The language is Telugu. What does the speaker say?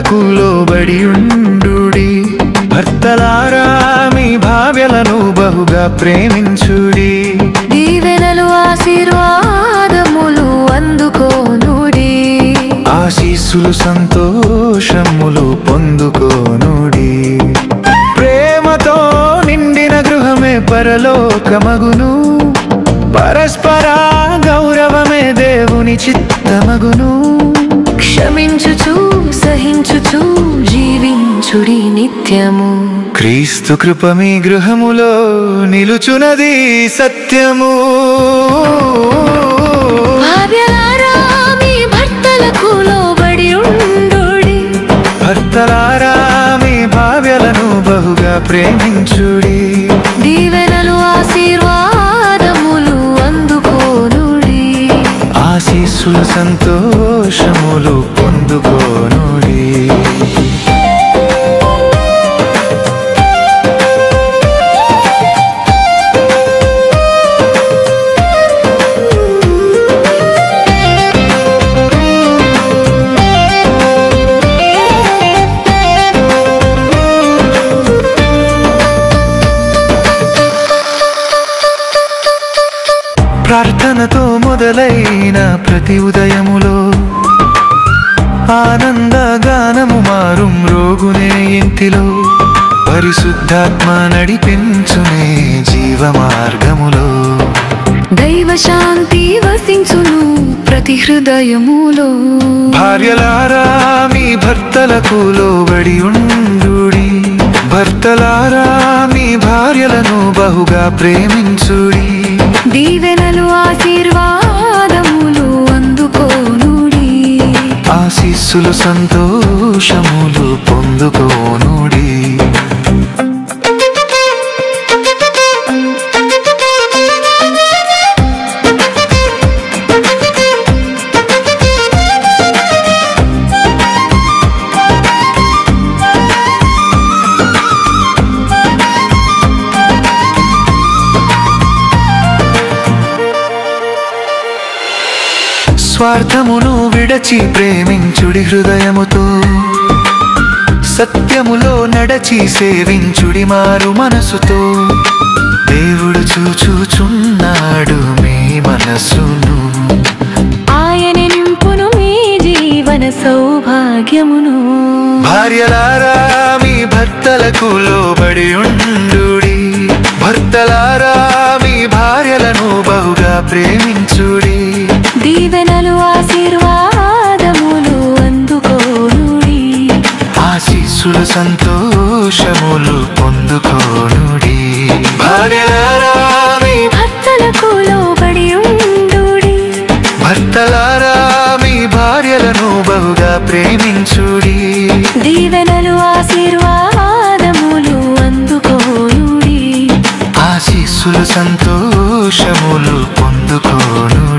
భర్తలకు లోబడి ఉండుడి. భర్తలారా మీ భార్యలను బహుగా ప్రేమించుడి. దీవెనలు ఆశీర్వాదములు అందుకోనుడి. ఆశీస్సులు సంతోషములు పొందుకోనుడి. ప్రేమతో నిండిన గృహమే పరలోకమగును. పరస్పర గౌరవమే దేవుని చిత్తమగును. క్షమించుచు సహించుచు జీవించుడి నిత్యము. క్రీస్తు కృప మీ గృహములో నిలుచునది సత్యము. భార్యలారా మీ భర్తలకు లోబడి ఉండుడి. భర్తలారా మీ భార్యలను బహుగా ప్రేమించుడి. దీవెనలు ఆశీర్వాదములు అందుకోనుడి. ఆశీస్సులు సంతోషములు పొందుకోనుడి. ప్రార్థనతో మొదలైన ప్రతి ఉదయములో ఆనందగానము మారుం రోగునే ఇంటిలో. పరిశుద్ధాత్మ నడిపించునే జీవ మార్గములో. దైవ శాంతి వసించును ప్రతి హృదయములో. భార్యలారా మీ భర్తలకు లోబడి ఉండుడి. భర్తలారా మీ భార్యలను బహుగా ప్రేమించుడి. దీవెనలు ఆశీర్వాదములు అందుకోనుడి. ఆశీస్సులు సంతోషములు పొందుకోనుడి. స్వార్థమును విడచి ప్రేమించుడి హృదయముతో. సత్యములో నడచి సేవించుడి మారు మనసుతో. దేవుడు చూచుచున్నాడు మీ మనసును. ఆయన నింపును మీ జీవన సౌభాగ్యమును. భార్యలారా మీ భర్తలకు లోబడి ఉండుడి. భర్తలారా మీ భార్యలను బహుగా ప్రేమించుడి. దీవెనలు ఆశీర్వాదములు అందుకోనుడి. ఆశీస్సులు సంతోషములు పొందుకోనుడి. భార్యలారా మీ భర్తలకు లోబడి ఉండుడి. భర్తలారా మీ భార్యలను బహుగా ప్రేమించుడి. దీవెనలు ఆశీర్వాదములు అందుకోనుడి. ఆశీస్సులు సంతోషములు పొందుకోనుడి.